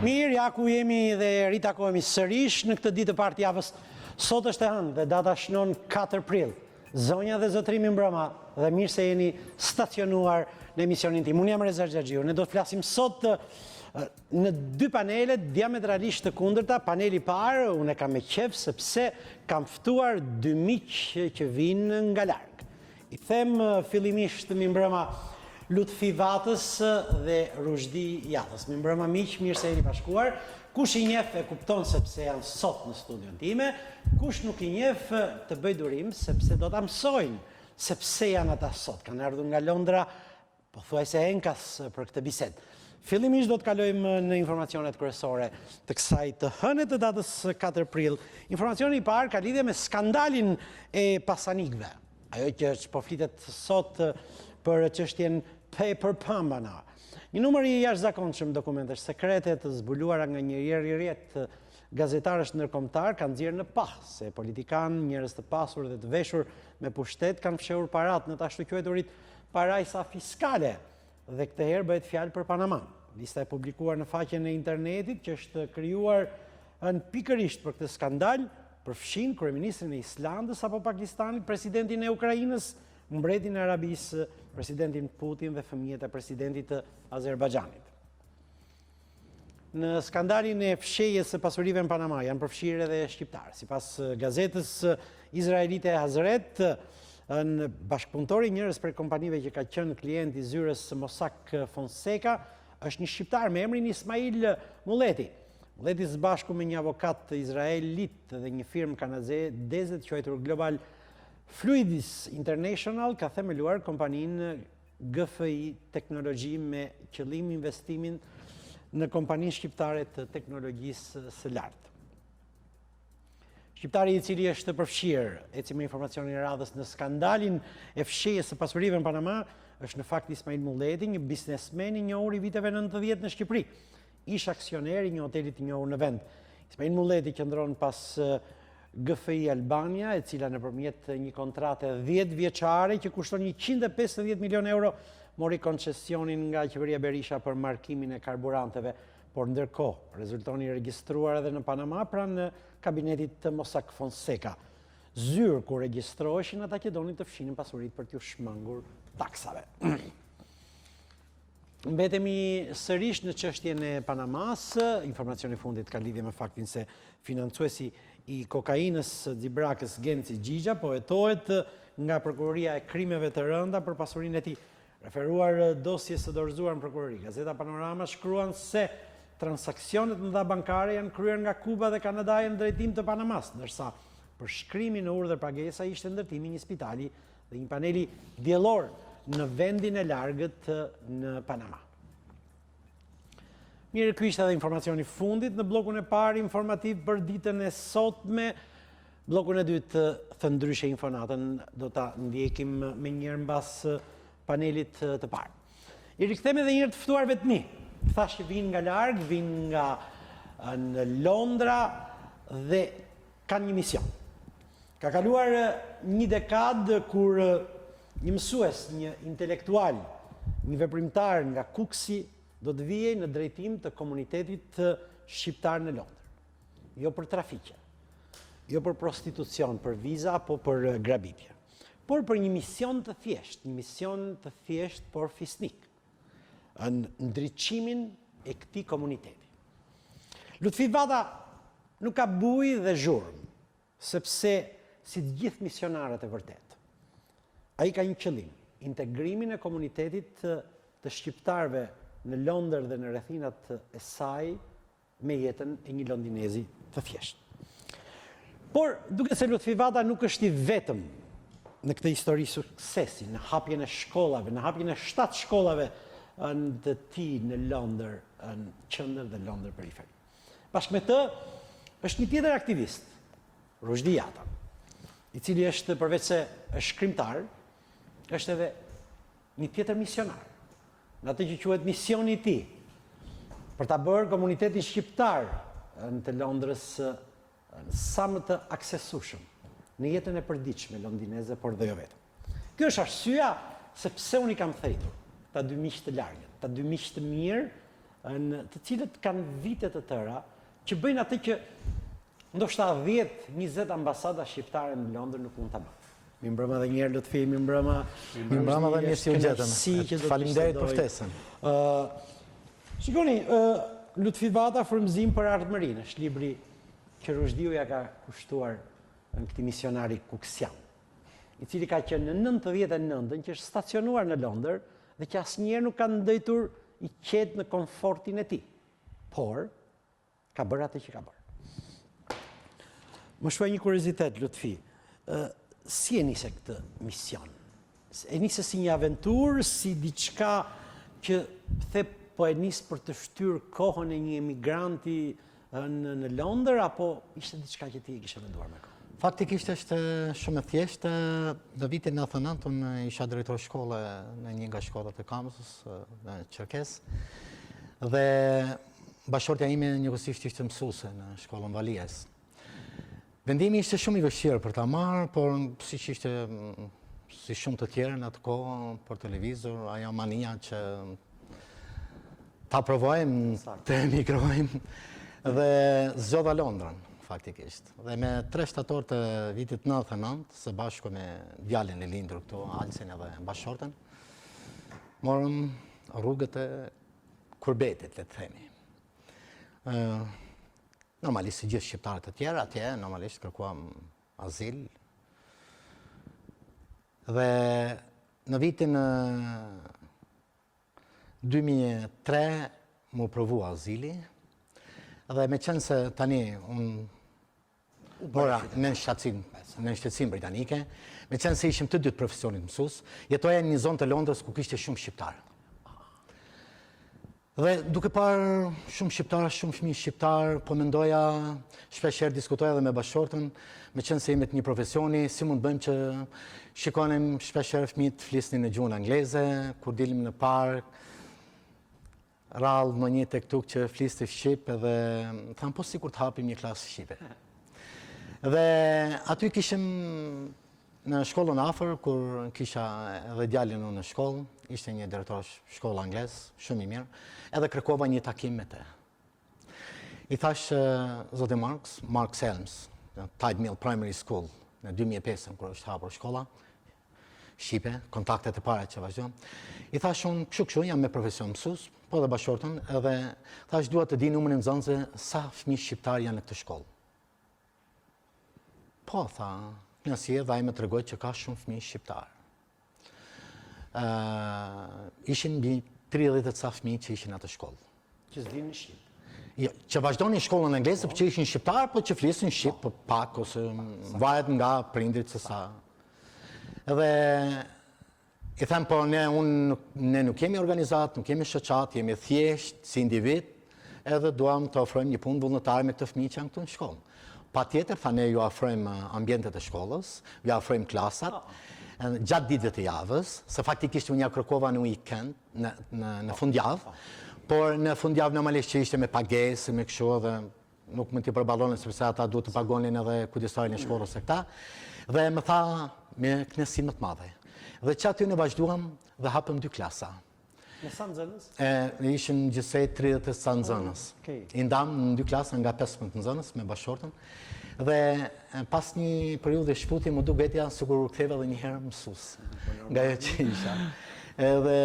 Mirë, ja ku jemi dhe ritakohemi sërish në këtë ditë të parë të javës. Sot është e hënë dhe data shënon 4 prill. Zonja dhe zotrimi mbrëma dhe mirë se jeni stacionuar në emisionin tim. Unë jam Reza Xhaxhiu. Ne do të flasim sot në dy panele diametralisht të kundërta. Paneli i parë, unë e kam me qejf sepse kam ftuar dy miq që vinë nga larg. I them fillimisht mi mbrëma Lutfi Vatës dhe Rushdi Jatës. Mi mbrëma miq, mirë se jeni bashkuar. Kush i njeh e kupton sepse janë sot në studion time, kush nuk i njeh të bëj durim sepse do ta mësojnë sepse janë ata sot. Kanë ardhur nga Londra, pothuajse enkas për këtë bisedë. Fillimisht do të kalojmë në informacionet kryesore të kësaj të hënet të datës 4 prill. Informacioni i parë ka lidhje me skandalin e pasanikëve. Ajo që po flitet sot për çështjen Paper Pambana. Një numër i jashtëzakonshëm dokumentesh sekrete të zbuluara nga një rrjet gazetarësh ndërkombëtar kanë nxjerrë në pah se politikanë, njerëz të pasur dhe të veshur me pushtet kanë fshehur parat në të ashtu quajturit parajsa fiskale dhe këtë herë bëhet fjalë për Panama. Lista e publikuar në faqen e internetit që është krijuar pikërisht për këtë skandal përfshin kryeministrin e Islandës apo Pakistanit, presidentin e Ukrainës, mbretin e Arabisë, presidentin Putin dhe fëmijët e presidentit të Azerbajxhanit. Në skandalin e fshehjes së pasurive në Panama janë përfshirë edhe shqiptarë. Sipas gazetës izraelite Hazret, në bashkëpunëtori njërës për kompanive që ka qenë klient i zyrës Mossack Fonseca, është një shqiptar me emrin Ismail Mulleti. Mulleti së bashku me një avokat izraelit dhe një firmë kanadeze të quajtur Global Fluidis International ka themeluar kompaninë GFI Teknologji me qëllim investimin në kompaninë shqiptare të teknologjisë së lartë. Shqiptari i cili është përfshirë, eci me informacionin e radhës në skandalin e fshehjes së pasurive në Panama, është në fakt Ismail Mulleti, një biznesmen i njohur i viteve 90 në Shqipëri. Ish aksioner i një hoteli të njohur në vend. Ismail Mulleti qëndron pas GFI Albania, e cila nëpërmjet një kontrate 10 vjeçare që kushton 150 milion euro, mori koncesionin nga qeveria Berisha për markimin e karburanteve, por ndërkohë rezultoni i regjistruar edhe në Panama pranë kabinetit të Mossack Fonseca. Zyrë ku regjistroheshin ata që donin të fshinin pasuritë për t'u shmangur taksave. Mbetemi sërish në çështjen e Panamas. Informacioni i fundit ka lidhje me faktin se financuesi i kokainës Xibrakës Genci Xhixha po hetohet nga prokuroria e krimeve të rënda për pasurinë e tij. Referuar dosjes së dorëzuar në prokurori, Gazeta Panorama shkruan se transaksionet mëdha bankare janë kryer nga Kuba dhe Kanada në drejtim të Panamas, ndërsa për shkrimin në urdhër pagesa ishte ndërtimi një spitali dhe një paneli diellor në vendin e largët në Panama. Mirë, ky ishte edhe informacioni i fundit në bllokun e parë informativ për ditën e sotme. Bllokun e dytë thënë ndryshe infonatën do ta ndjekim me njëherë mbas panelit të parë. I rikthemi edhe një herë të ftuarve të mi. Thash që vinë nga larg, vinë nga në Londra dhe kanë një mision. Ka kaluar një dekadë kur një mësues, një intelektual, një veprimtar nga Kuksi do të vijej në drejtim të komunitetit shqiptar në Londër. Jo për trafiqe, jo për prostitucion, për viza apo për grabitje, por për një mision të thjesht, por fisnik, në ndriçimin e këtij komuniteti. Lutfi Vata nuk ka bujë dhe zhurmë, sepse si të gjithë misionarët e vërtet, ai ka një qëllim, integrimin e komunitetit të shqiptarëve në Londër dhe në rrethinat e saj me jetën e një londinezi të thjeshtë. Por, duke se Lutfi Vata nuk është i vetëm në këtë histori suksesi, në hapjen e shkollave, në hapjen e 7 shkollave të tij në Londër, në qendër dhe Londër periferi. Bashkë me të, është një tjetër aktivist, Rushdi Jata, i cili është përveç se është shkrimtar, është edhe një tjetër misionar, në atë që quhet misioni i tij, për ta bërë komunitetin shqiptar në të Londrës sa më të aksesueshëm në jetën e përditshme londineze, por dhe jo vetëm. Kjo është arsyeja sepse unë i kam thëritur ta dy miq të largët, ta dy miq të mirë të cilët kanë vite të tëra, që bëjnë atë që ndoshta 10-20 ambasada shqiptare në Londër nuk mund ta bëjnë. Mi mbrëma dhe njerë Lutfi, mi mbrëma... Mi mbrëma dhe mirë si u gjetëm. Faleminderit për ftesën. Shikoni, Lutfi Vata, Frymëzim për ardhmërinë, është libri që Rushdiu ja ka kushtuar në këtij misionari Kuksian, i cili ka qenë në 99-ën, që është stacionuar në Londër dhe që asnjëherë nuk ka ndëjtur i qetë në komfortin e tij, por ka bërë atë që ka bërë. Më shkruaj një kuriozitet, Lutfi. Si e nise këtë mision? E nise si një aventurë, si diçka që po e nisë për të shtyrë kohën e një emigranti në Londër, apo ishte diçka që ti kishe menduar me kohë? Faktikisht është shumë e thjeshtë. Në vitin 99 unë isha drejtor shkolle në një nga shkollat e kampusës në Çerkes, dhe bashkëshortja ime njëkohësisht ishte mësuese në shkollën Valijes. Vendimi ishte shumë i vështirë për ta marrë, por siç ishte si shumë të tjerë në atë kohë për televizor, ajo mania që ta provojmë të emigrojmë, dhe zgjodha Londrën faktikisht. Dhe me 3 shtator të vitit 99, së bashku me djalin e lindur këtu, Alsin edhe bashkëshorten, morëm rrugët e kurbetit, le të themi. Normalisht si gjithë shqiptarët e tjerë, atje normalisht kërkuam azil. Dhe në vitin 2003 mu provu azili, dhe me qenë se tani unë bora në shtetësim britanike, me qenë se ishim të dytë profesionit mësues, jetoja në një zonë të Londrës ku kishte shumë shqiptarë. Dhe duke parë shumë shqiptarë, shumë fëmijë shqiptarë, po mendoja, shpeshherë diskutoja edhe me bashkëshortën, me qenë se jemi të një profesioni, si mund bëjmë që shikonim shpeshherë fëmijët flisnin në gjuhën angleze, kur dilim në park, rallë më një tek tuk që fliste shqip, edhe thamë po sikur të hapim një klasë shqipe. Dhe aty kishim në shkollën afër, kur kisha edhe djalin unë në shkollë, ishte një drejtor shkollë angles, shumë i mirë, edhe kërkova një takim me te. I thash zote Mark Selms, në Tide Mill Primary School, në 2005, kur është hapur shkolla shqipe, kontaktet e para që vazhdojnë. I thash unë kështu jam me profesion mësues, po dhe bashkëshortën, edhe thash dua të di numrin e nxënësve sa fëmijë shqiptar janë në këtë shkollë. Po, tha, nësie dhe ai më tregoi që ka shumë fëmijë shqiptar. Ishin mbi 30 ca fëmijë që ishin atë shkollë. Që s'dinin shqip. Jo, që vazhdonin shkollën angleze, por që ishin shqiptar, po që flisin shqip, po pak ose varet nga prindrit se sa. Edhe i them po ne nuk jemi organizat, nuk jemi shoqat, jemi thjesht si individ, edhe duam të ofrojmë një punë vullnetare me këtë fëmijë që janë këtu në shkollë. Patjetër, tha ne ju ofrojmë ambientet e shkollës, ju ofrojmë klasat, gjatë ditëve të javës, se faktikisht unë ja kërkova në weekend, në fundjavë, por në fundjavë normalisht që ishte me pagesë, me kështu, dhe nuk mund t'i përballonën sepse ata duhet të pagonin edhe kujdesarin e shkollës e këta, dhe më tha me kënaqësi më të madhe. Dhe që aty ne vazhduam dhe hapëm 2 klasa. Në sa nxënës? Ishin gjithsej 30 sa nxënës. I ndam në 2 klasa nga 15 nxënës me bashkëshortën. Dhe pas një periudhe shputi më duketja sikur u ktheva edhe një herë mësues. Nga ajo që isha. Edhe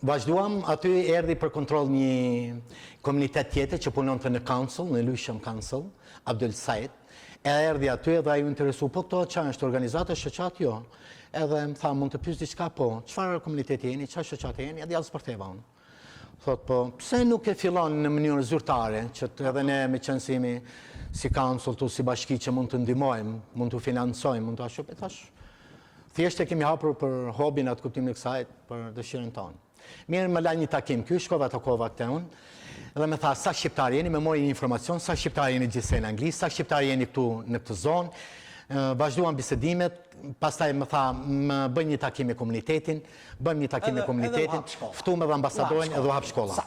vazhduam, aty erdhi për kontroll një komunitet tjetër që punonte në Council, në Lewisham Council, Abdul Said. Erdhi aty edhe ai u interesu, po këto çfarë është organizata shoqat jo. Edhe më tha, mund të pyes diçka, po, çfarë komuniteti jeni, çfarë shoqate jeni, edhe ja zbërtheva unë. Thot, po, pse nuk e fillon në mënyrë zyrtare, që edhe ne me qenë si jemi si council, si bashki që mund të ndihmojmë, mund të financojmë, mund të ashtu, e thash, thjesht e kemi hapur për hobin atë kuptimin e kësaj, për dëshirën tonë. Mirë, më la një takim, ky shkova takova këtë unë, dhe me tha, sa shqiptar jeni, me mori një informacion, sa shqiptar jeni gjithsej në Angli, sa shqiptar jeni këtu në këtë zonë, vazhduam bisedimet, pastaj më tha, më bëjmë një takim me komunitetin, ftuam edhe ambasadorin edhe u hap shkolla.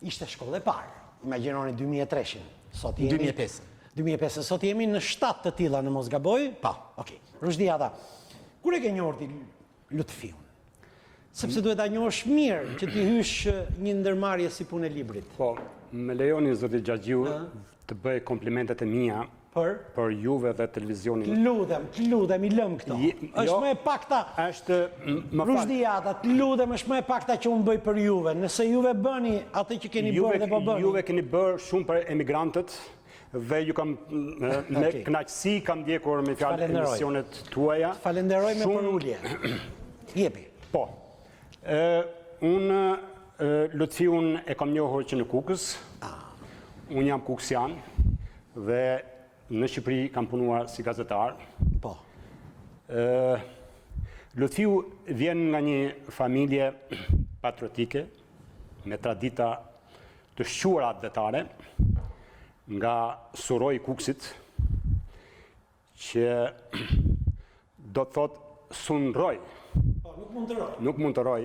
Ishte shkollë e parë, imagjinoni 2003-shin, sot jemi 2005. 2005, sot jemi në 7 të tilla në mos gaboj? Pa. Okej. Rushdi Ata, kur e ke njohur ti Lutfiun? Sepse duhet ta njohësh mirë që ti hysh një ndërmarrje si punë e librit. Po, më lejoni zoti Xhaxhiu të bëj komplimentet e mia për juve dhe televizionin. Të ludem, i lëm këto. Është më e pakta. Është më Rushdiata, të ludem, është më e pakta që unë bëj për juve. Nëse juve bëni atë që keni bërë dhe po bëni. Juve keni bërë shumë për emigrantët dhe ju kam me kënaqësi kam ndjekur me fjalë emisionet tuaja. Falenderoj me për ulje. Jepi. Po. Unë Lutfiun e kam njohur që në Kukës. Unë jam kuksian dhe në Shqipëri kam punuar si gazetar. Po. Lutfiu vjen nga një familje patriotike, me tradita të shquara detare, nga Suroj Kuksit, që do të thot sunroj. Po, nuk mund të roj. Nuk mund të roj.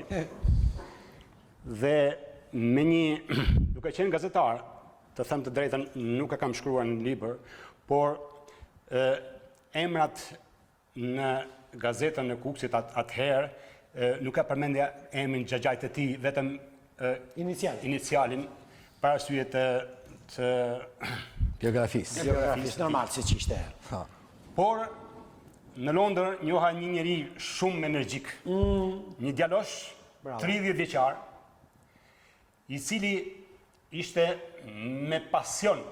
Dhe me një, duke qenë gazetar, të them të drejtën, nuk e kam shkruar në libër, por emrat në gazetën e Kuksit atëherë nuk e përmendja emrin xhaxhait e tij, vetëm inicialin, për arsye të Biografisë. Normal siç ishte. Por në Londër njoha një njeri shumë energjik, një djalosh 30 vjeçar, i cili ishte me pasion,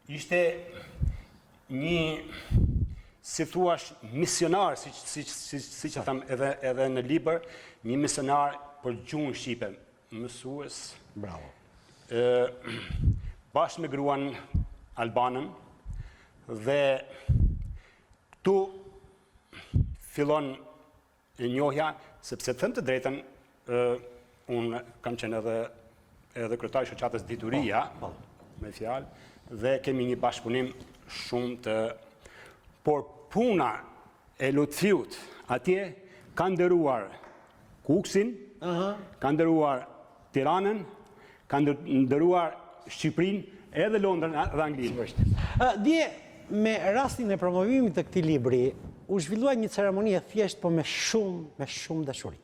ishte një, si thuash, misionar, si që tham edhe në libër, një misionar për gjuhën shqipe, mësues. Bravo. Bashkë me gruan albanën, dhe këtu fillon e njohja, sepse të them të drejtën, unë kam qenë edhe kryetar i shoqatës Dituria, me fjalë, dhe kemi një bashkëpunim shumë të... Por puna e Lutfiut atje ka ndëruar Kuksin, ka ndëruar Tiranën, ka ndëruar Shqipërinë, edhe Londrën dhe Anglinë. Dje, me rastin e promovimit të këtij libri, u zhvillua një ceremoni e thjesht, po me shumë dashuri.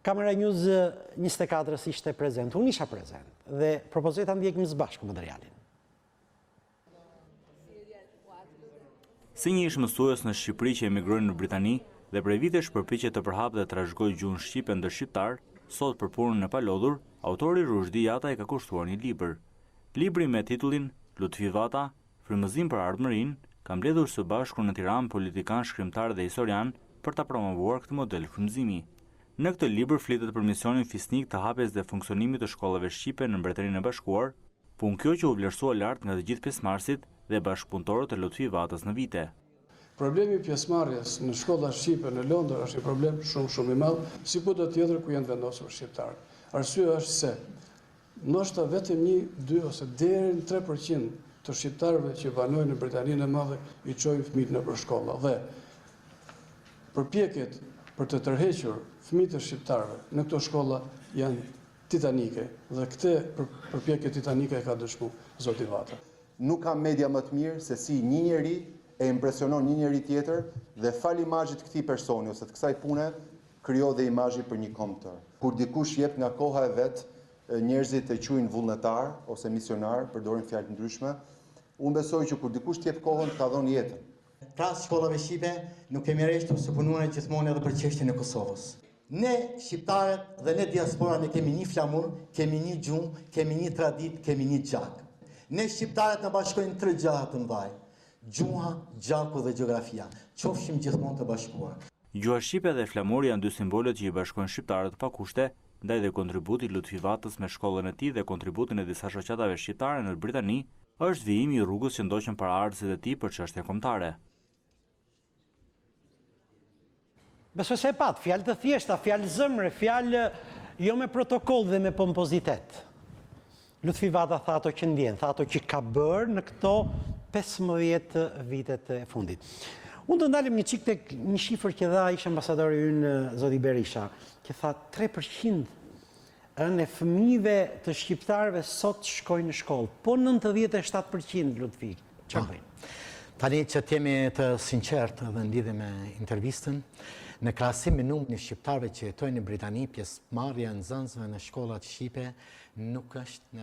Kamera News 24 ishte prezent, unë isha prezent, dhe propozoj ta ndjekim së bashku materialin. Si një ish mësues në Shqipëri që emigrojnë në Britani dhe prej vitesh përpiqet të përhapë dhe trashëgojë gjuhën shqipe ndër shqiptar, sot për punën e palodhur, autori Rushdi Jata i ka kushtuar një libër. Libri me titullin Lutfi Vata, frymëzim për ardhmërinë, ka mbledhur së bashku në Tiranë politikan, shkrimtar dhe historian për ta promovuar këtë model frymëzimi. Në këtë libër flitet për misionin fisnik të hapjes dhe funksionimit të shkollave shqipe në Mbretërinë e Bashkuar, punë kjo që u vlerësua lart nga të gjithë pjesëmarrësit dhe bashkëpunëtorët e Lutfi Vatës në vite. Problemi pjesëmarrjes në shkolla shqipe në Londër është një problem shumë i madh, si kudo tjetër ku janë vendosur shqiptarë. Arsyeja është se ndoshta vetëm 1, 2 ose deri në 3% të shqiptarëve që banojnë në Britaninë e Madhe i çojnë fëmijët nëpër shkolla dhe përpjekjet për të tërhequr fëmijët e shqiptarëve në këto shkolla janë titanike dhe këtë përpjekje titanike ka dëshmuar zoti Vata. Nuk ka media më të mirë se si një njeri e impresionon një njeri tjetër dhe fal imazhit të këtij personi ose të kësaj pune krijo dhe imazhi për një kombëtar. Kur dikush jep nga koha e vet, njerëzit e quajnë vullnetar ose misionar, përdorin fjalë të ndryshme. Unë besoj që kur dikush të jep kohën, ka dhënë jetën. Pras shkollave shqipe nuk kemi rreshtur se punojnë gjithmonë edhe për çështjen e Kosovës. Ne shqiptarët dhe ne diaspora ne kemi një flamur, kemi një gjumë, kemi një traditë, kemi një gjak. Ne shqiptarët në bashkojnë 3 gjaha të mëdha: gjuha, gjaku dhe gjeografia. Qofshim gjithmonë të bashkuar. Gjuha shqipe dhe flamuri janë 2 simbolet që i bashkojnë shqiptarët pa kushte, ndaj dhe kontributi Lutfi Vatës me shkollën e tij dhe kontributin e disa shoqatave shqiptare në Britani është vijimi i rrugës që ndoqën paraardhësit e tij për çështje kombëtare. Besoj se e pat, fjalë të thjeshta, fjalë zemre, fjalë jo me protokoll dhe me pompozitet. Lutfi Vata tha ato që ndjen, tha ato që ka bërë në këto 15 vitet e fundit. Unë të ndalim një çik tek një shifër që dha ish ambasadori ynë zoti Berisha, që tha 3% e fëmijëve të shqiptarëve sot shkojnë në shkollë, po 97% Lutfi. Çfarë bëjnë? Tani që t'jemi të sinqertë dhe në lidhje me intervistën, Në krahasim me numrin e shqiptarëve që jetojnë në Britani, pjesëmarrja e nxënësve në shkollat shqipe nuk është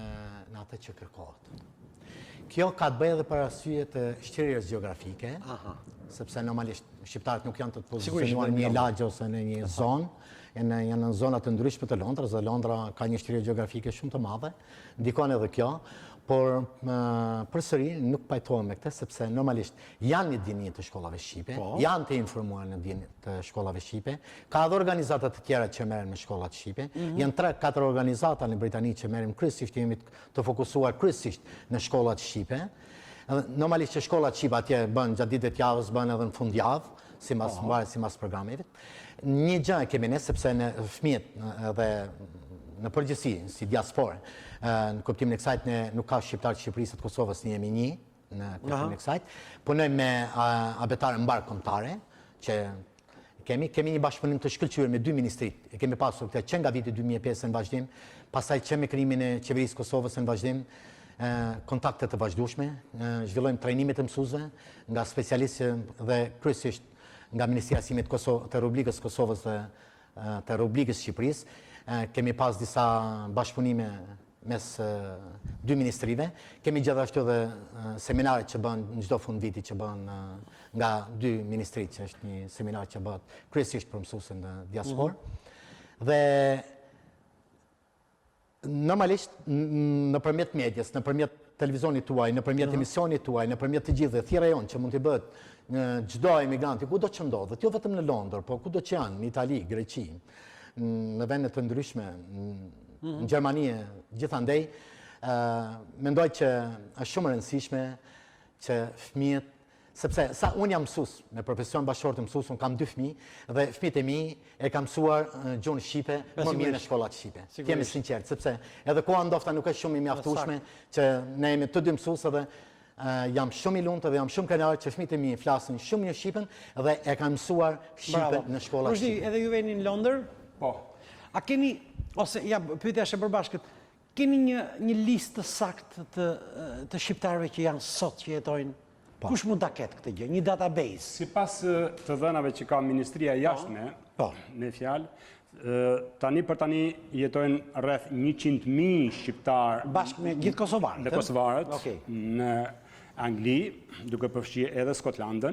në atë që kërkohet. Kjo ka të bëjë edhe për arsye të shqyrjes gjeografike, sepse normalisht shqiptarët nuk janë të pozicionuar në një lagje ose në një zonë, janë në zona të ndryshme të Londrës, dhe Londra ka një shqyrje gjeografike shumë të madhe, ndikon edhe kjo, por përsëri nuk pajtohem me këtë, sepse normalisht janë një dini të shkollave shqipe, janë të informuar në dini të shkollave shqipe, ka edhe organizata të tjera që merren me shkollat shqipe, janë 3-4 organizata në Britani që merren kryesisht, jemi të fokusuar kryesisht në shkollat shqipe. Normalisht që shkollat shqipe atje bën gjatë ditëve të javës, bën edhe në fundjavë, sipas programeve. Një gjë kemi ne, sepse në fëmijët dhe në përgjithësi, si diasporë, në kuptimin e kësajt, ne nuk ka shqiptarë të Shqipërisë të Kosovës, ne jemi një në kuptimin e kësajt. Punojmë me abetare mbar kombëtare, që kemi një bashkëpunim të shkëlqyer me 2 ministrit. E kemi pasur këtë që nga viti 2005 në vazhdim, pastaj që me krijimin e qeverisë Kosovës në vazhdim, kontakte të vazhdueshme, zhvillojmë trajnime të mësuesve nga specialistë dhe kryesisht nga Ministria e Arsimit të Republikës Kosovës dhe të Republikës Shqipërisë. Kemi pas disa bashkëpunime mes 2 ministrive. Kemi gjithashtu edhe seminare që bën në çdo fund viti që bën nga 2 ministrit, që është një seminar që bëhet kryesisht për mësuesin në diasporë. Dhe normalisht nëpërmjet medias, nëpërmjet televizionit tuaj, nëpërmjet emisionit tuaj, nëpërmjet të gjithë dhe thirrja jonë që mund të bëhet në çdo emigranti kudo që ndodhet, jo vetëm në Londër, por kudo që janë, në Itali, Greqi, në vende të ndryshme, në Gjermani, gjithandej, mendoj që është shumë e rëndësishme që fëmijët, sepse sa unë jam mësues me profesion bashkëtor të mësues, unë kam 2 fëmijë dhe fëmijët e mi e kam mësuar gjuhën shqipe më mirë në shkollat shqipe. Jemi sinqert, sepse edhe koha ndoshta nuk është shumë i mjaftueshme që ne jemi të 2 mësues dhe jam shumë i lumtur dhe jam shumë kënaqur që fëmijët e mi flasin shumë mirë shqipen dhe e kanë mësuar shqipe në shkollat shqipe. Edhe ju veni në Londër? Po. A keni, ose ja, pyetja është e përbashkët, keni një listë të saktë të shqiptarëve që janë sot që jetojnë? Kush mund ta ketë këtë gjë? Një database? Sipas të dhënave që ka Ministria e Jashtme, me fjalë, tani për tani jetojnë rreth 100.000 shqiptarë bashkë me gjithë kosovarët. Me kosovarët në Angli, duke përfshirë edhe Skotlandën.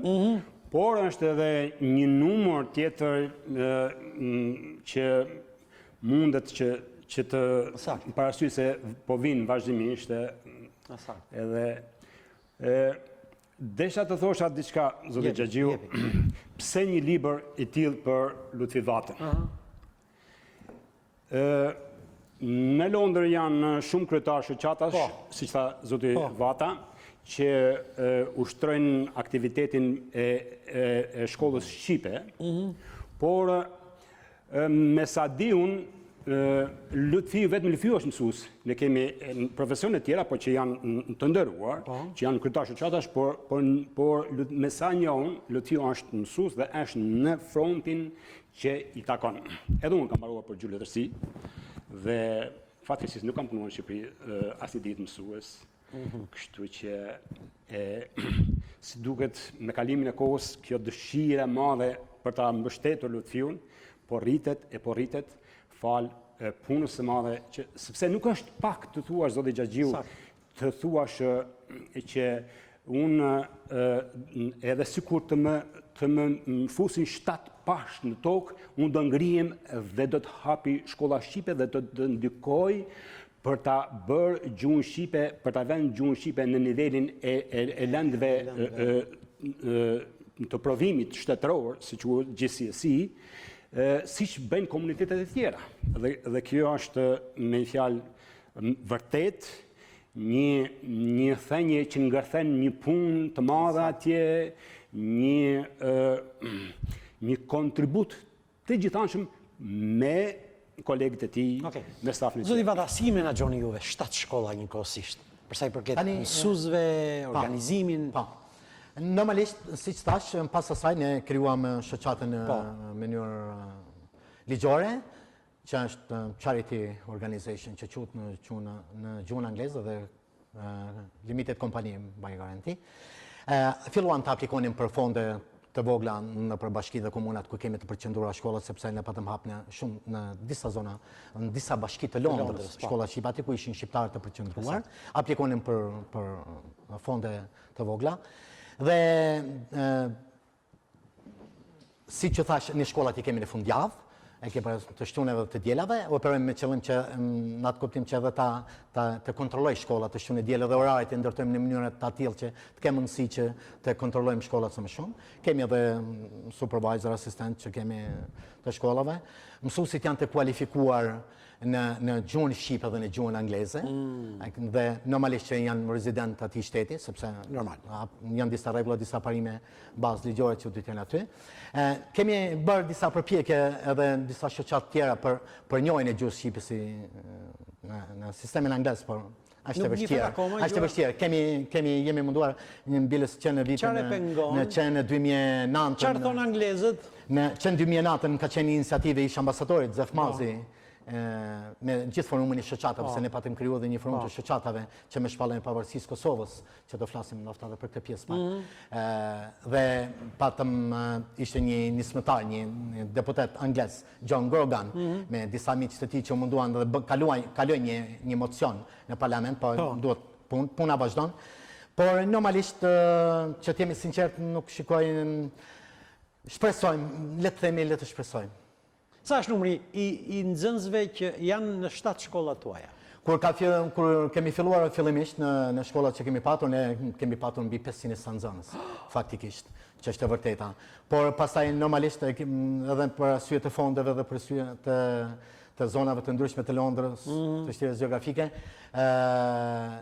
Por është edhe një numër tjetër që mundet që të parasysh se po vinë vazhdimisht edhe desha të thosha diçka, zoti Xhaxhiu, pse një libër i tillë për Lutfi Vatën? Në Londër janë shumë kryetarë shoqatash, siç tha zoti Vata, që ushtrojnë aktivitetin e shkollës shqipe, por me sa di unë, vetëm Lutfi është mësues. Ne kemi profesione tjera, por që janë të nderuar, që janë kryetarë shoqatash, por me sa njohun, Lutfi është mësues dhe është në frontin që i takon. Edhe unë kam mbaruar për gjuhëletërsi dhe fatkeqësisht nuk kam punuar në Shqipëri as i ditë mësues. Kështu që si duket me kalimin e kohës, kjo dëshira e madhe për ta mbështetur Lutfiun, po rritet fal punës së madhe, sepse nuk është pak të thuash, zoti Xhaxhiu, të thuash që unë edhe sikur të më fusin 7 pash në tokë, unë do ngrihem dhe do të hapi shkolla shqipe dhe do të ndikoj për ta bërë gjuhën shqipe, për ta vënë gjuhën shqipe në nivelin e lëndëve të provimit shtetëror, siç quhet GCSE, siç bëjnë komunitetet e tjera. Dhe kjo është me fjalë vërtet një thënie që ngërthen një punë të madhe atje, një kontribut të gjithanshëm me kolegët e tij, me stafin e tij. Zoti Vata, si menaxhoni juve 7 shkolla njëkohësisht? Për sa i përket mësuesve, organizimin? Normalisht, siç thash, pas asaj ne krijuam shoqatën në mënyrë ligjore, që është charity organization, që quhet në gjuhën angleze dhe limited company by guarantee. Filluam të aplikonim për fonde të vogla në përbashki dhe komunat ku kemi të përqendruara shkollat, sepse ne patëm hap në disa zona, në disa bashki të Londrës, shkolla shqipe aty ku ishin shqiptarë të përqendruar, aplikonin për fonde të vogla. Dhe si që thash, në shkollat i kemi në fundjavë, e ke për të shtuneve të djelave, operojmë me qëllim që në atë kuptim që edhe të kontrolloj shkollat të shtune djele dhe orarit të ndërtojmë në mënyrët të atil që të kemë mundësi që të kontrollojmë shkollat së më shumë. Kemi edhe supervisor, asistent që kemi të shkollave. Mësuesit janë të kualifikuar në gjuhën shqipe dhe në gjuhën angleze, dhe normalisht që janë rezident aty shteti, sepse janë disa rregulla, disa parime bazë ligjore që duhet jenë aty. Kemi bërë disa përpjekje edhe disa shoqat tjera për njohjen e gjuhës shqipe si në sistemin anglez, por është e vështirë. Jemi munduar një mbilës që në vitin në 2009. Çfarë thon anglezët? Në 2009 ka qenë iniciative ish ambasadorit Zef Mazi, me gjithë forumin i shoqatave, se ne patëm krijuar dhe një forum të shoqatave që me shpallën e pavarësisë Kosovës, që do flasim ndoshta edhe për këtë pjesë. Dhe patëm ishte një nismëtar, një deputet anglez, John Grogan, me disa miq të tij që munduan dhe kaloi një mocion në parlament, po duhet puna vazhdon. Por normalisht që të jemi sinqert nuk shikojnë, shpresojmë, le të shpresojmë. Sa është numri i nxënësve që janë në 7 shkollat tuaja? Kur kemi filluar fillimisht në shkollat që kemi patur, ne kemi patur mbi 500 nxënës, faktikisht, që është e vërteta. Por pastaj normalisht edhe për arsye të fondeve dhe për arsye të zonave të ndryshme të Londrës, të shtires geografike,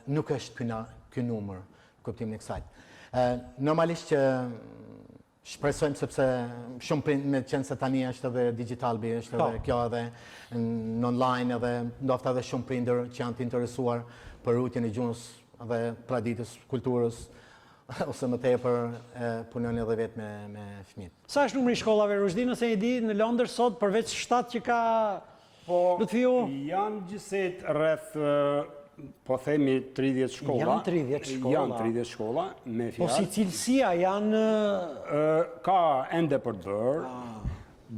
nuk është ky numër, kuptimin e kësaj. Normalisht që shpresojmë, sepse shumë prind me qenë se tani është edhe digitalbi, është edhe kjo edhe në online, edhe ndofta edhe shumë prindër që janë të interesuar për rrugën e gjuhës dhe traditës, kulturës, ose më tepër punojnë edhe vetë me fëmijët. Sa është numri i shkollave Rushdi, nëse e di, në Londër sot, përveç 7 që ka Lutfiu? Janë gjithsej rreth po themi 30 shkolla. Janë 30 shkolla. Janë 30 shkolla, me fjalë. Po si cilësia janë... Ka ende për të bërë.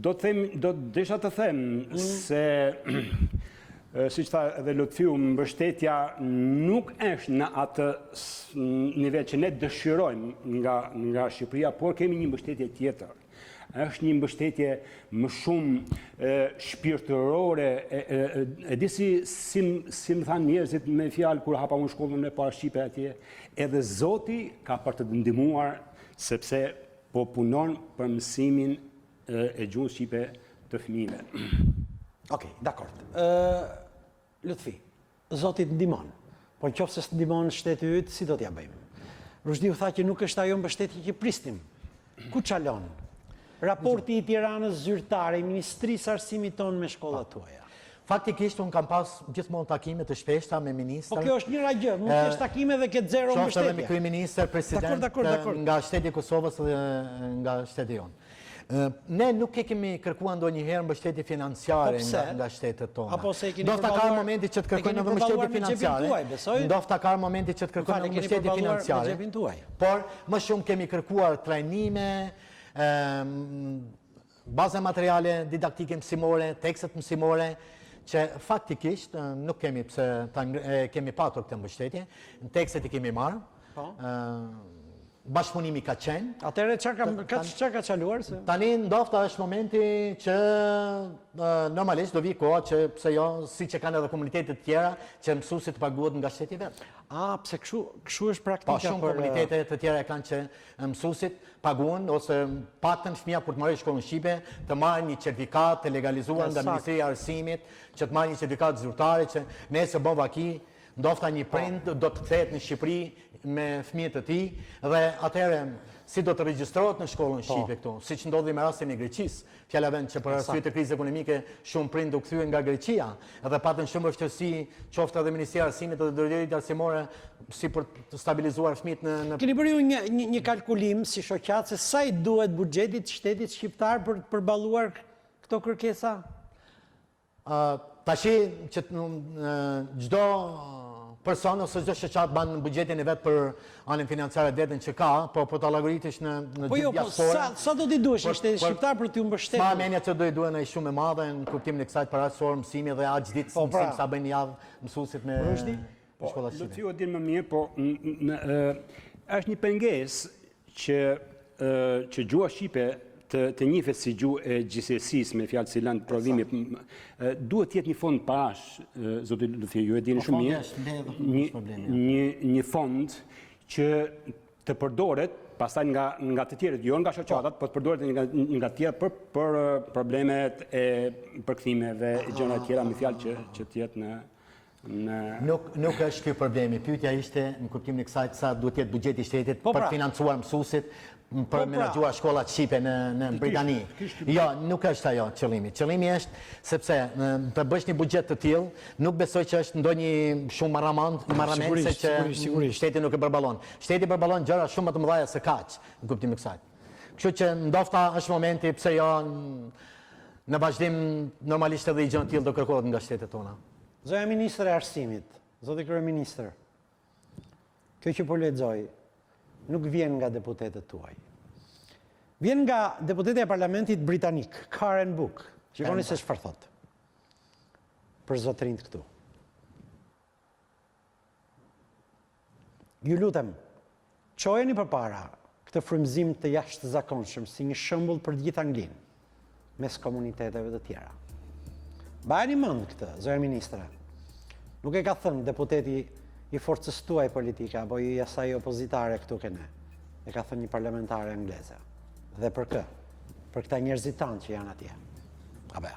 Do desha të them se, si që tha edhe Lutfiu, mbështetja nuk është në atë nivel që ne dëshirojmë nga Shqipëria, por kemi një mbështetje tjetër. Është një mbështetje më shumë shpirtërore, e di si më thanë njerëzit me fjalë kur hapa unë shkollën e para Shqipe atje, edhe Zoti ka për të ndihmuar, sepse po punon për mësimin e gjuhës shqipe të fëmijëve. Okej, dakord. Lutfi, Zoti të ndihmon, por nëse s'ndihmon shteti yt, si do t'ja bëjmë? Rushdiu tha që nuk është ajo mbështetje që prisnim. Ku çalon? Raporti i Tiranës zyrtare, i Ministrisë Arsimit tonë me shkollat tuaja? Faktikisht, unë kam pas gjithmonë takime të shpeshta me ministër. Po kjo është njëra gjë, mund të kesh takime dhe këtë zero mbështetje. Qoftë edhe me kryeministër, president nga shteti i Kosovës dhe nga shteti jonë. Ne nuk e kemi kërkuar ndonjëherë mbështetje financiare nga shtetet tona. Ndofta ka momenti që të kërkojnë edhe mbështetje financiare. Ndofta ka momenti që të kërkojnë edhe mbështetje financiare. Por më shumë kemi kërkuar trajnime, baza materiale didaktike mësimore, tekstet mësimore, që faktikisht nuk kemi pse kemi patur këtë mbështetje, në tekstet i kemi marrë, bashkëpunimi ka qenë. Atëherë çka ka çaluar? Tani ndofta është momenti që normalisht do vi koha që pse jo, siç e kanë edhe komunitetet tjera, që mësuesit të paguhet nga shteti vet. Pse kështu është praktika? Po shumë komunitete të tjera e kanë që mësuesit paguhen ose paktën fëmia kur të marrë shkollën shqipe të marrë një certifikat të legalizuar nga Ministria e Arsimit, që të marrë një certifikat zyrtare që nëse bën vaki, ndofta një prind do të kthehet në Shqipëri me fëmijët e tij dhe atëherë si do të regjistrohet në shkollën shqipe këtu, siç ndodhi me rastin e Greqisë. Fjala vend që për arsye të krizës ekonomike shumë prind u kthyen nga Greqia dhe patën shumë vështirësi, qoftë edhe Ministria e Arsimit dhe drejtorit arsimore, si për të stabilizuar fëmijët në... Keni bërë ju një kalkulim si shoqat se sa i duhet buxhetit shtetit shqiptar për të përballuar këto kërkesa? Tashi që çdo person ose çdo shoqat ban buxhetin e vet për anën financiare vetën që ka, po të algoritësh në Po jo, po sa do t'i duhesh ishte shqiptar për t'u mbështetur? Ma menja që do i duhen ai shumë e madhe në kuptimin e kësaj paraçor mësimi dhe aq ditë mësim sa bëjnë javë mësuesit me shkolla shqipe. Lucio din më mirë, po është një pengesë që gjua shqipe të njihet si gjuhë e gjithësisë me fjalë si land provimi, duhet të jetë një fond parash, zoti Lucio, ju e dini shumë mirë, një fond që të përdoret pastaj nga të tjerët, jo nga shoqatat, po të përdoret nga të tjerët për problemet e përkthimeve e gjëra të tjera, me fjalë që të jetë në Nuk është ky problemi. Pyetja ishte në kuptimin e kësaj sa duhet të jetë buxheti i shtetit për financuar mësuesit për menaxhuar shkollat shqipe në Britani. Jo, nuk është ajo qëllimi. Qëllimi është sepse të bësh një buxhet të tillë, nuk besoj që është ndonjë shumë marramendse që shteti nuk e përballon. Shteti përballon gjëra shumë më të mëdha se kaq, në kuptimin e kësaj. Kështu që ndoshta është momenti pse jo në vazhdim normalisht edhe gjë të tillë do kërkohet nga shtetet tona. Zoja Ministre e Arsimit, zoti Kryeministër, kjo që po lexoj nuk vjen nga deputetët tuaj. Vjen nga deputetja e Parlamentit Britanik, Karen Book. Shikoni se çfarë thot për zotërinjt këtu. Ju lutem, çojeni përpara këtë frymëzim të jashtëzakonshëm si një shembull për të gjithë Anglinë, mes komuniteteve të tjera. Bajeni mend këtë, zoja Ministre. Nuk e ka thënë deputeti i forcës tuaj politike, apo i asaj opozitare këtu ke ne. E ka thënë një parlamentare angleze. Dhe për kë? Për këta njerëzit tanë që janë atje. Abe.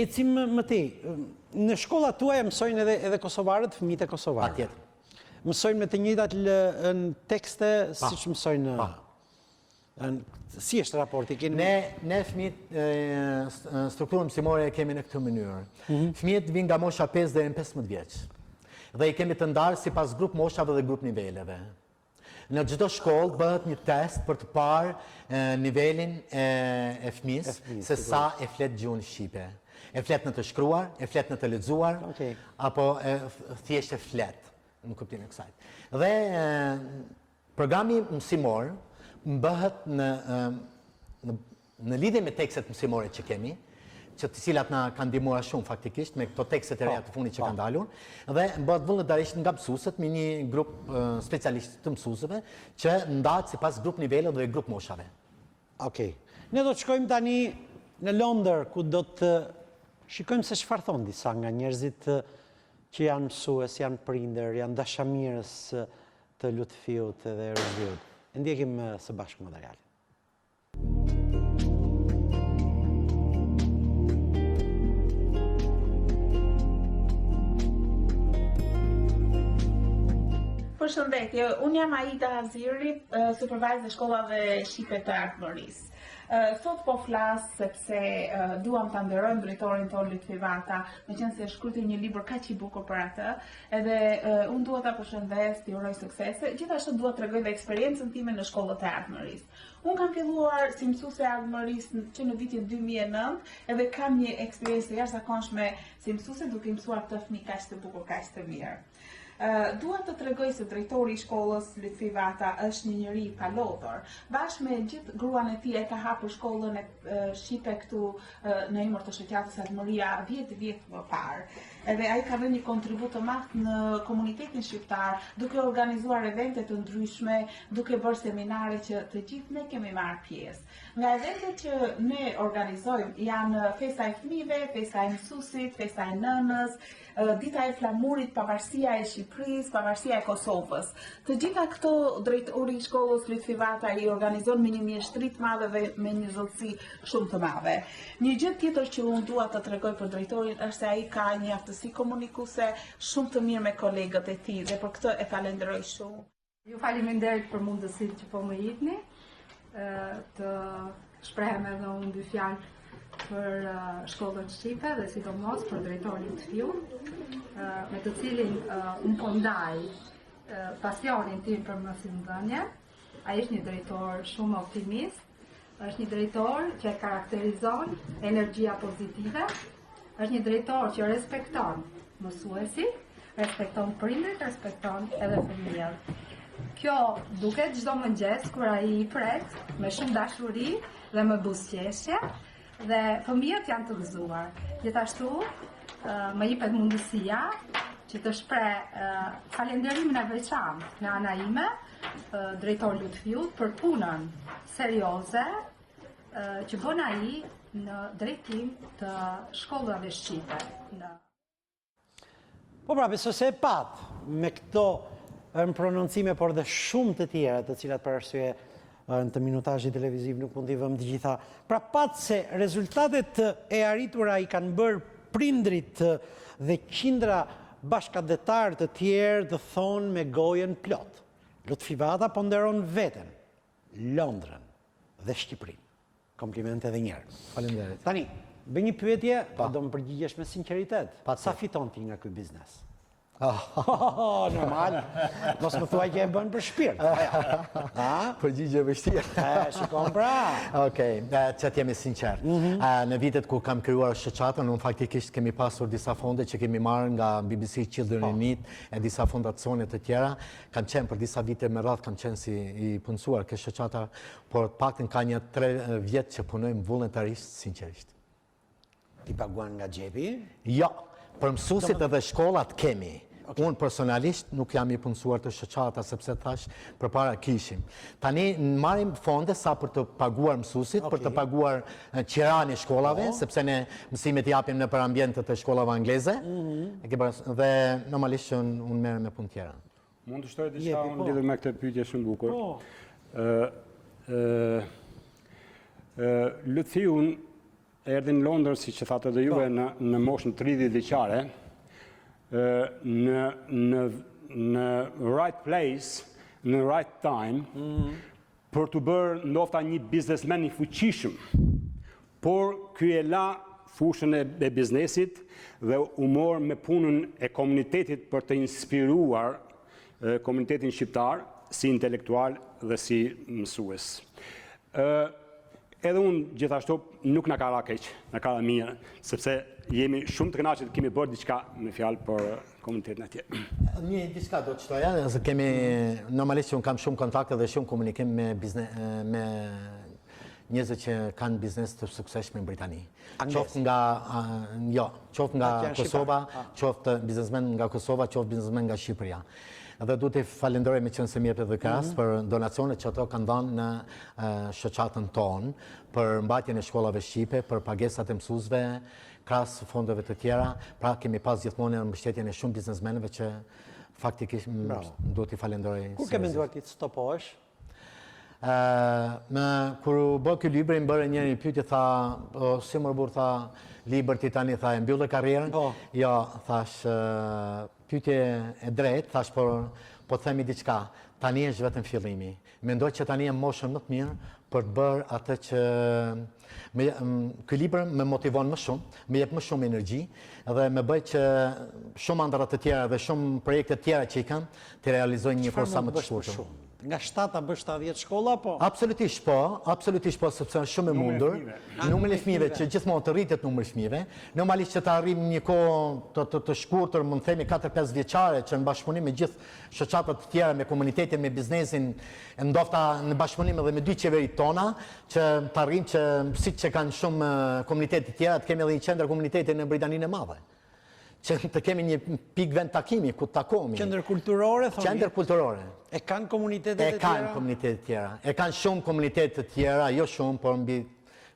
Ecim më tej. Në shkollat tuaja mësojnë edhe kosovarët, fëmijët e kosovarëve. Patjetër. Mësojnë me të njëjtat në tekste siç mësojnë. Si është raporti? Ne fëmijët strukturën mësimore e kemi në këtë mënyrë. Fëmijët vinë nga mosha 5 deri në 15 vjeç. Dhe i kemi të ndarë sipas grup moshave dhe grup niveleve. Në çdo shkollë bëhet një test për të parë nivelin e fëmijës, se sa e flet gjuhën shqipe. E flet në të shkruar, e flet në të lexuar, apo thjesht e flet, në kuptimin e kësaj. Dhe programi mësimor bëhet në lidhje me tekstet mësimore që kemi, që të cilat na kanë ndihmuar shumë faktikisht me këto tekstet e reja të fundit që kanë dalur, dhe bëhet vullnetarisht nga mësuesit me një grup specialistë të mësuesve që ndahet sipas grup niveleve dhe grup moshave. Okej. Ne do të shkojmë tani në Londër ku do të shikojmë se çfarë thon disa nga njerëzit që janë mësues, janë prindër, janë dashamirës të Lutfiut dhe Rëzviut. Ndjekim së bashku materialin. Përshëndetje, unë jam Aida Aziri, supervisor e shkollave shqipe të Ardmërisë. Sot po flas sepse duam ta nderojmë drejtorin ton Lutfi Vata, meqense shkruajti një libër kaq i bukur për atë, edhe unë dua ta përshëndes, t'i uroj suksese. Gjithashtu dua të tregoj dhe eksperiencën time në shkollat e Ardmërisë. Unë kam filluar si mësuese e Ardmërisë që në vitin 2009, edhe kam një eksperiencë të jashtëzakonshme si mësuese duke mësuar këtë fëmijë kaq të bukur, kaq të mirë. Dua të tregoj se drejtori i shkollës Lutfi Vata është një njeri i palodhur. Bashkë me gjithë gruan e tij e ka hapur shkollën e shqipe këtu në emër të shoqatës Ardmëria 10 vjet më parë. Edhe ai ka dhënë një kontribut të madh në komunitetin shqiptar, duke organizuar evente të ndryshme, duke bërë seminare që të gjithë ne kemi marrë pjesë. Nga eventet që ne organizojmë janë festa e fëmijëve, festa e mësuesit, festa e nënës, dita e flamurit, pavarësia e Shqipërisë, pavarësia e Kosovës. Të gjitha këto drejtori i shkollës Lutfi Vata i organizon me një mjeshtri të madhe dhe me një zotësi shumë të madhe. Një gjë tjetër që unë dua të tregoj për drejtorin është se ai ka një aftësi komunikuese shumë të mirë me kolegët e tij dhe për këtë e falenderoj shumë. Ju faleminderit për mundësinë që po më jepni të shprehem edhe unë dy fjalë për shkollën shqipe dhe sidomos për drejtorin Lutfiun, me të cilin unë po ndaj pasionin tim për mësimdhënie. Ai është një drejtor shumë optimist, është një drejtor që karakterizon energjia pozitive, është një drejtor që respekton mësuesit, respekton prindërit, respekton edhe fëmijët. Kjo duket çdo mëngjes kur ai i pret me shumë dashuri dhe me buzëqeshje dhe fëmijët janë të gëzuar. Gjithashtu më jepet mundësia që të shpreh falënderimin e veçantë nga ana ime drejtor Lutfiut për punën serioze që bën ai në drejtim të shkollave shqipe. Po pra, besoj e pat me këto prononcime, por dhe shumë të tjera, të cilat për arsye në të minutazhit televiziv nuk mund t'i vëmë të gjitha. Pra pat se rezultatet e arritura i kanë bërë prindrit dhe qindra bashkëdhetar të tjerë të thonë me gojen plot. Lutfi Vata ponderon veten, Londrën dhe Shqipërinë. Komplimente edhe njerë. Faleminderit. Tani, bëj një pyetje, do më përgjigjesh me sinqeritet. Sa fiton ti nga ky biznes? Normal. Mos më thuaj që e bën për shpirt. Përgjigje vështirë. Shikon pra. Okej, që t'jemi sinqert. Në vitet ku kam krijuar shoqatën, unë faktikisht kemi pasur disa fonde që kemi marrë nga BBC Children in Need e disa fondacione të tjera. Kam qenë për disa vite me radhë, kam qenë si i punësuar kjo shoqata, por paktën ka një 3 vjet që punojmë vullnetarisht, sinqerisht. Ti paguan nga xhepi? Jo, për mësuesit edhe shkollat kemi. Unë personalisht nuk jam i punësuar të shoqata sepse thash përpara kishim. Tani marrim fonde sa për të paguar mësuesit, për të paguar qirani shkollave, sepse ne mësimet i japim në për ambientet e shkollave angleze, dhe normalisht që unë merrem me punë tjera. Mund të shtoj diçka unë lidhur me këtë pyetje shumë bukur. Lutfiun erdhi në Londër, siç e thatë edhe juve, në moshën 30 vjeçare, në right place, në right time, për të bërë ndoshta një biznesmen i fuqishëm. Por ky e la fushën e biznesit dhe u mor me punën e komunitetit për të inspiruar komunitetin shqiptar si intelektual dhe si mësues. Edhe unë gjithashtu nuk na ka ra keq, na ka ra mirë, sepse jemi shumë të kënaqur që kemi bërë diçka me fjalë për komunitetin atje. Një diçka do të shtoja, se kemi normalisht unë kam shumë kontakte dhe shumë komunikim me njerëz që kanë biznes të suksesshëm në Britani. Qoftë nga Kosova, qoftë biznesmen nga Kosova, qoftë biznesmen nga Shqipëria. Dhe du të falenderoj me qenë se mjepet dhe kras për donacionet që ato kanë dhënë në shoqatën tonë, për mbajtjen e shkollave shqipe, për pagesat e mësuesve, kras fondeve të tjera. Pra kemi pas gjithmonë në mbështetjen e shumë biznesmenëve që faktikisht du t'i falenderoj. Kur ke menduar ti të stopohesh? Kur u bë ky libër, më bëre një pyetje, tha, si më burr, tha, libër ti tani, tha, e mbyllë karrierën? Jo, thash, pyetje e drejtë, thash, po të themi diçka, tani është vetëm fillimi. Mendoj që tani jam moshën më të mirë për të bërë atë që ky libër më motivon më shumë, më jep më shumë energji dhe më bëj që shumë ëndra të tjera dhe shumë projekte të tjera që i kam të realizojnë një kohë sa më të shkurtër. Nga 7 a bësh 70 shkolla, po? Absolutisht po, sepse është shumë e mundur. Numri i fëmijëve, që gjithmonë të rritet numri i fëmijëve. Normalisht që të arrim një kohë të shkurtër, mund të themi 4-5 vjeçare, që në bashkëpunim me gjithë shoqatat të tjera, me komunitetin, me biznesin, ndofta në bashkëpunim edhe me dy qeverit tona, që të arrim që siç që kanë shumë komunitete të tjera, të kemi edhe një qendër komuniteti në Britaninë e Madhe. Që të kemi një pikë vend takimi, ku të takomi. Qendër kulturore, thoni? Qendër kulturore. E kanë komunitetet e tjera? E kanë komunitetet të tjera. E kanë shumë komunitetet të tjera, jo shumë, por mbi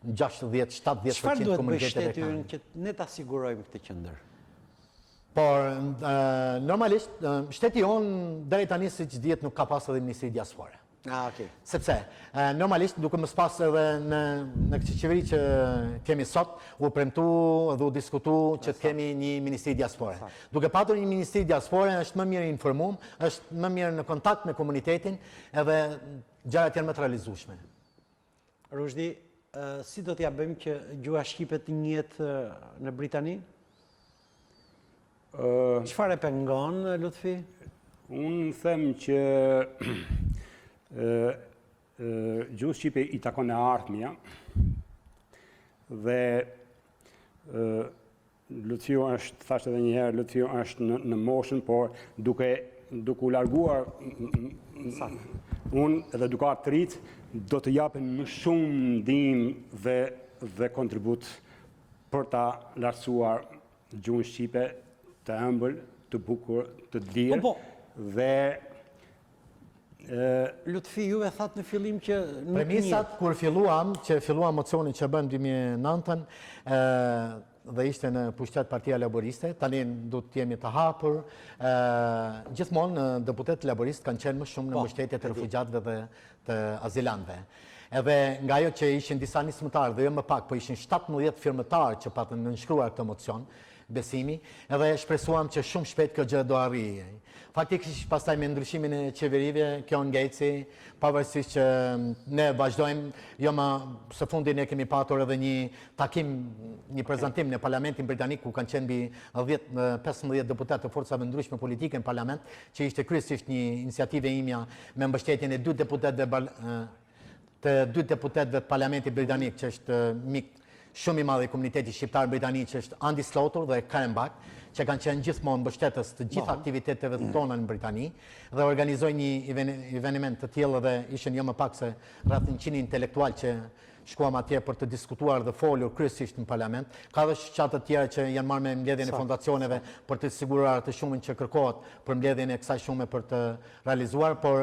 60-70% Çfarë duhet bëj komunitetet e shteti kanë. që ne ta sigurojmë këtë qendër? Por, normalisht, shteti jonë drejt tani siç dihet nuk ka pas edhe Ministri i Diasporës. Okej. Sepse, normalisht, duke mos pas edhe në këtë qeveri që kemi sot, u premtu dhe u diskutu që të kemi një Ministri Diaspore. Duke patur një Ministri Diaspore, është më mirë informum, është më mirë në kontakt me komunitetin, edhe gjërat janë më të realizueshme. Rushdi, si do t'ja bëjmë që gjuha shqipe të njihet në Britani? Çfarë e pengon, Lutfi? Unë them që gjuhë shqipe i takon e ardhmja dhe Lucio është, thashtë edhe një herë, Lucio është në moshën, por duke u larguar unë edhe duke të rritë, do të japin më shumë ndihmë dhe kontribut për ta lartësuar gjuhën shqipe të ëmbël, të bukur, të lirë dhe Lutfi, juve thatë në fillim që nuk premisat kur që filluam mocionin që bën 2009-ën, dhe ishte në pushtet Partia Laboriste, tani du të jemi të hapur, gjithmonë deputet laborist kanë qenë më shumë në mbështetje të refugjatëve dhe të azilanëve. Edhe nga ajo që ishin disa nismëtarë dhe jo më pak, po ishin 17 firmëtarë që patën nënshkruar këtë mocion, besimi, edhe shpresuam që shumë shpejt kjo gjë do arrijë. Faktikisht pastaj me ndryshimin e qeverive, kjo ngejci, pavarësisht që ne vazhdojmë, jo më së fundi ne kemi patur edhe një takim, një prezantim në Parlamentin Britanik, ku kanë qenë mbi 15 deputet të forcave ndryshme politike në Parlament, që ishte kryesisht një iniciative imja me mbështetjen e dy deputetëve të Parlamentit Britanik, që është mik shumë i madh i komunitetit shqiptar britanik, që është Andy Slaughter dhe Karen Back, që kanë qenë gjithmonë mbështetës të gjitha aktiviteteve tona në Britani dhe organizojnë një eveniment të tillë dhe ishin jo më pak se rreth 100 intelektual që shkuam atje për të diskutuar dhe folur kryesisht në Parlament. Ka dhe shoqata të tjera që janë marrë me mbledhjen e fondacioneve për të siguruar të shumën që kërkohet për mbledhjen e kësaj shume për të realizuar, por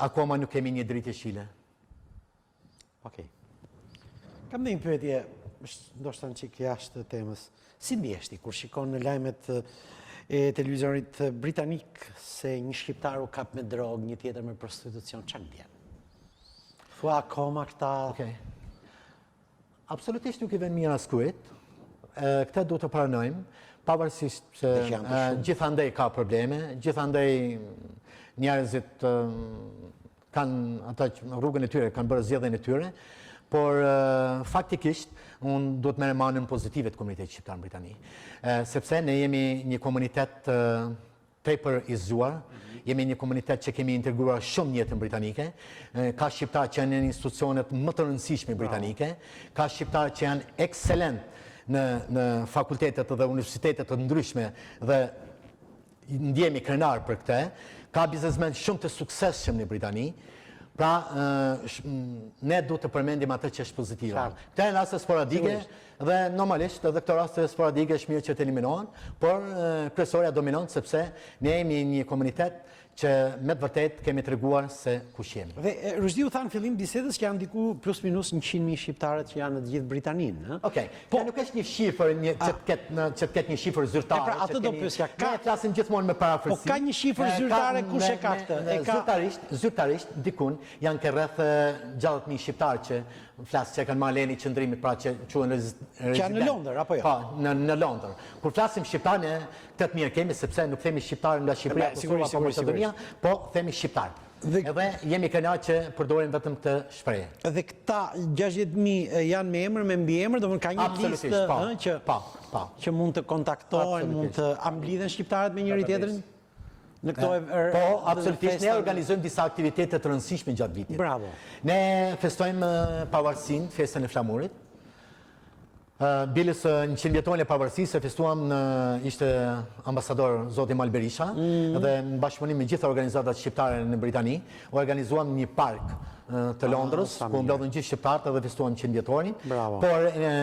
akoma nuk kemi një dritë jeshile. Okej. Kam një pyetje, ndoshta në çik jashtë temës. Si ndjeshti kur shikon në lajmet e televizionit britanik se një shqiptar u kap me drogë, një tjetër me prostitucion, çfarë ndjen? Thua akoma këta... Absolutisht nuk i vjen mirë askujt. Këtë duhet të pranojmë, pavarësisht se gjithandej ka probleme, gjithandej njerëzit kanë ata rrugën e tyre, kanë bërë zgjedhjen e tyre, por faktikisht unë do të merrem anën pozitive të komunitetit shqiptar në Britani, sepse ne jemi një komunitet tepër i zgjuar, jemi një komunitet që kemi integruar shumë në jetën britanike, ka shqiptarë që janë në institucionet më të rëndësishme britanike, ka shqiptarë që janë ekselent në fakultetet dhe universitetet të ndryshme dhe ndjemi krenar për këtë, ka biznesmen shumë të suksesshëm në Britani. Pra, ne duhet të përmendim atë që është pozitive. Këta janë raste sporadike dhe normalisht edhe këto raste sporadike është mirë që të eliminohen, por kryesorja dominon sepse ne jemi një komunitet që me të vërtet kemi treguar se kush jemi. Dhe Rushdiu tha në fillim bisedës që janë diku plus minus 100.000 shqiptarët që janë në gjithë Britaninë. Okej, po nuk është një shifër që të ketë një shifër zyrtare. Pra atë do pyesja, ne flasim gjithmonë me parafrasi. Po ka një shifër zyrtare kush e ka këtë? Zyrtarisht dikun janë ke rreth 60.000 shqiptarë që flasë që kanë marrë leni qëndrimit, pra që quhen resident. Që janë në Londër, apo jo? Po, në Londër. Kur flasim shqiptar, ne 8.000 kemi, sepse nuk themi shqiptar nga Shqipëria, Kosova apo Maqedonia, po themi shqiptar. Edhe jemi kënaqur që përdorim vetëm këtë shprehje. Dhe këta 60.000 janë me emër, me mbiemër, domethënë ka një listë që mund të kontaktohen, mund të amblidhen shqiptarët me njëri tjetrin? Po, absolutisht, ne organizojmë disa aktivitete të rëndësishme gjatë vitit. Bravo. Ne festojmë pavarësinë, festën e flamurit. Bilës 100 vjetorin e pavarësisë, festuam ishte ambasador Zoti Mal Berisha dhe në bashkëpunim me gjitha organizatat shqiptare në Britani, organizuam një park të Londrës, ku mblodhen gjithë shqiptarët dhe festuam 100 vjetorin. Por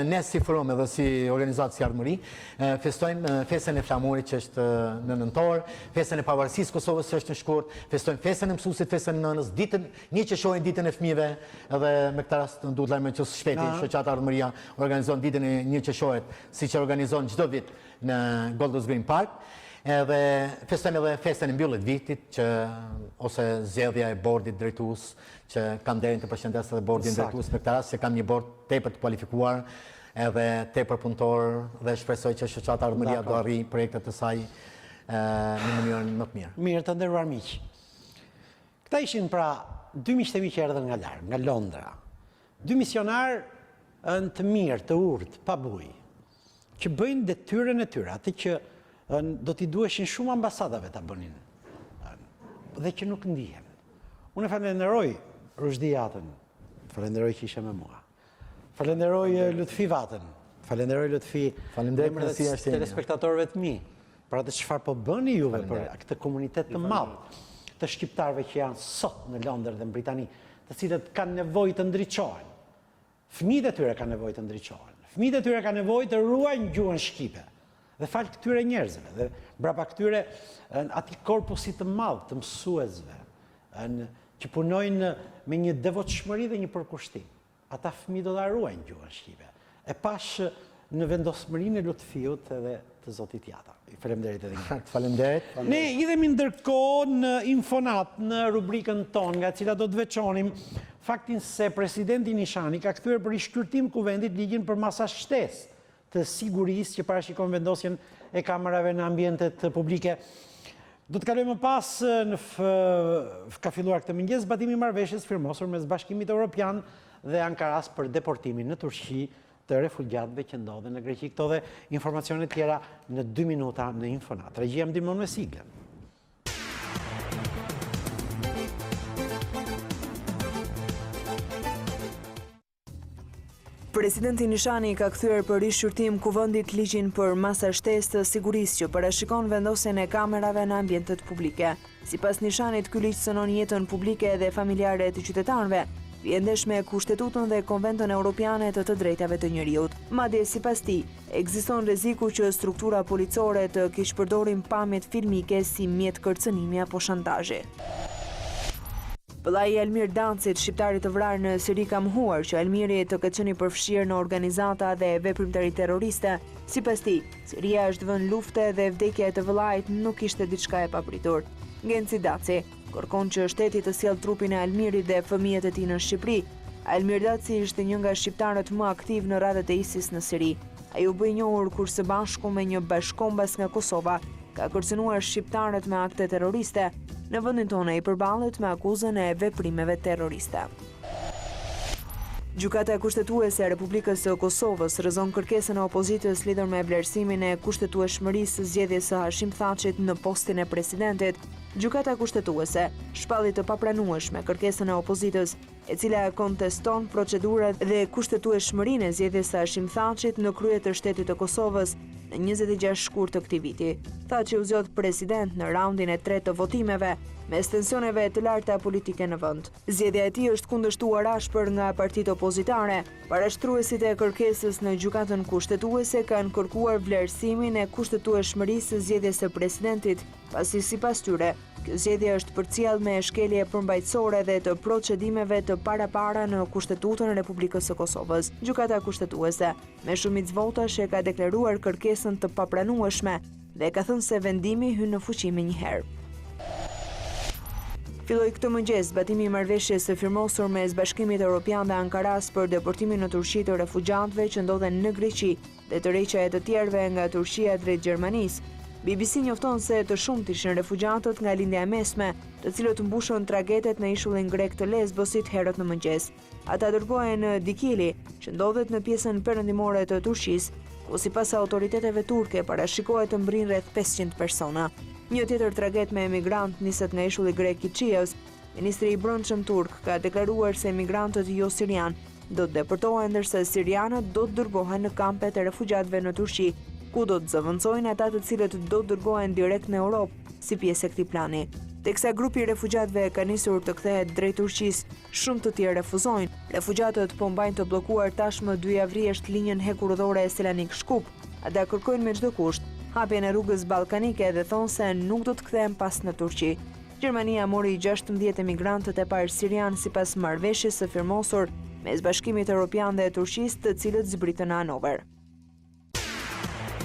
ne si forum edhe si organizatë si Ardhmëri, festojmë festën e flamurit që është në nëntor, festën e pavarësisë Kosovës që është në shkurt, festojmë festën e mësuesit, festën e nënës, një që shohin ditën e fëmijëve, edhe me këtë rast duhet lajmë që shpejti shoqata Ardhmëria organizon ditën e një që shohet, siç e organizon çdo vit në Golders Green Park. Edhe festojmë edhe festën e mbyllit vitit, ose zgjedhja e bordit drejtues, që kam derin të përshëndes edhe bordin drejtues me këtë rast, që kam një bord tepër të kualifikuar, edhe tepër punëtor, dhe shpresoj që shoqata Ardhmëria do arrijë projektet të saj në mënyrën më të mirë. Mirë, të nderuar miq. Këta ishin pra dy miqtemi që erdhën nga larg, nga Londra. Dy misionar të mirë, të urtë, pa bujë, që bëjnë detyrën e tyre, atë që do t'i duheshin shumë ambasadave ta bënin, dhe që nuk ndihen. Unë falenderoj Rushdi Jatën, falenderoj që ishe me mua. Falenderoj Lutfi Vatën, Falenderoj Lutfi. Falenderoj kënaqësia është e telespektatorëve të mi. Për atë çfarë po bëni juve për këtë komunitet të madh të shqiptarëve që janë sot në Londër dhe në Britani, të cilët kanë nevojë të ndriçohen. Fëmijët e tyre kanë nevojë të ndriçohen. Fëmijët e tyre kanë nevojë të ruajnë gjuhën shqipe. Dhe fal këtyre njerëzve, dhe brapa këtyre atij korpusit të madh të mësuesve, që punojnë me një devotshmëri dhe një përkushtim. Ata fëmijë do ta ruajnë gjuhën shqipe. E pash në vendosmërinë e Lutfiut edhe të zotit Jata. Faleminderit edhe një. Faleminderit. Ne idhemi ndërkohë në Infonat, në rubrikën tonë, nga cila do të veçonim faktin se presidenti Nishani ka kthyer për rishqyrtim kuvendit ligjin për masa shtesë të sigurisë që parashikon vendosjen e kamerave në ambientet publike. Do të kalojmë pas ka filluar këtë mëngjes zbatimi i marrëveshjes firmosur mes Bashkimit Evropian dhe Ankaras për deportimin në Turqi të refugjatëve që ndodhen në Greqi. Këto dhe informacione tjera në 2 minuta në Infonat. Regjia më ndihmon me siglen. Presidenti Nishani ka kthyer për rishqyrtim kuvendit ligjin për masa shtesë të sigurisë që parashikon vendosjen e kamerave në ambientet publike. Sipas Nishanit, ky ligj cënon jetën publike dhe familjare të qytetarëve, vjen ndesh me Kushtetutën dhe Konventën Europiane të drejtave të njeriut. Madje sipas tij, ekziston rreziku që struktura policore të keqpërdorin pamjet filmike si mjet kërcënimi apo shantazhi. Vëllai i Elmir Dancit, shqiptari të vrarë në Siri, ka mohuar që Elmiri të ketë qenë i përfshirë në organizata dhe veprimtari terroriste. Sipas tij, Siria është vend lufte dhe vdekja e të vëllait nuk ishte diçka e papritur. Genci Daci kërkon që shteti të sjellë trupin e Elmirit dhe fëmijët e tij në Shqipëri. Elmir Daci ishte një nga shqiptarët më aktiv në radhët e ISIS në Siri. Ai u bë i njohur kur së bashku me një bashkombas nga Kosova ka kërcënuar shqiptarët me akte terroriste. Në vendin tonë i përballet me akuzën e veprimeve terroriste. Gjykata kushtetuese e Republikës së Kosovës rrezon kërkesën e opozitës lidhur me vlerësimin e kushtetueshmërisë së zgjedhjes së Hashim Thachit në postin e presidentit. Gjykata kushtetuese shpalli të papranueshme kërkesën e opozitës, e cila konteston procedurat dhe kushtetueshmërinë e zgjedhjes së Hashim Thachit në krye të shtetit të Kosovës në 26 shkurt të këtij viti. Thaçi u zgjodh president në raundin e 3 të votimeve, mes tensioneve të larta politike në vend. Zgjedhja e tij është kundërshtuar ashpër nga partitë opozitare. Parashtruesit e kërkesës në gjykatën kushtetuese kanë kërkuar vlerësimin e kushtetueshmërisë së zgjedhjes së presidentit, pasi sipas tyre, kjo zgjedhje është përcjell me shkelje përmbajtësore dhe të procedimeve të parapara në Kushtetutën e Republikës së Kosovës. Gjykata kushtetuese me shumicë votash e ka deklaruar kërkesën të papranueshme dhe ka thënë se vendimi hyn në fuqi menjëherë. Filloi këtë mëngjes zbatimi i marrëveshjes së firmosur mes Bashkimit Evropian dhe Ankaras për deportimin në Turqi të refugjatëve që ndodhen në Greqi dhe tërheqja e të tjerëve nga Turqia drejt Gjermanisë. BBC njofton se të shumt ishin refugjatët nga lindja e mesme, të cilët mbushën tragetet në ishullin grek të Lesbosit herët në mëngjes. Ata dërgohen në Dikili, që ndodhet në pjesën perëndimore të Turqisë, ku sipas autoriteteve turke parashikohet të mbrin rreth 500 persona. Një tjetër traget me emigrant niset nga ishulli grek i Chios. Ministri i Brendshëm turk ka deklaruar se emigrantët jo sirian do të deportohen, ndërsa sirianët do të dërgohen në kampet e refugjatëve në Turqi, ku do të zëvendësojnë ata të cilët do të dërgohen direkt në Europë si pjesë e këtij plani. Teksa grupi i refugjatëve ka nisur të kthehet drejt Turqisë, shumë të tjerë refuzojnë. Refugjatët po mbajnë të bllokuar tashmë 2 javërisht linjën hekurudhore e Selanik-Shkup. Ata kërkojnë me çdo kusht hapjen e rrugës ballkanike dhe thonë se nuk do të kthehen pas në Turqi. Gjermania mori 16 emigrantët e parë sirian sipas marrëveshjes së firmosur mes Bashkimit Evropian dhe Turqisë, të cilët zbritën në Hanover.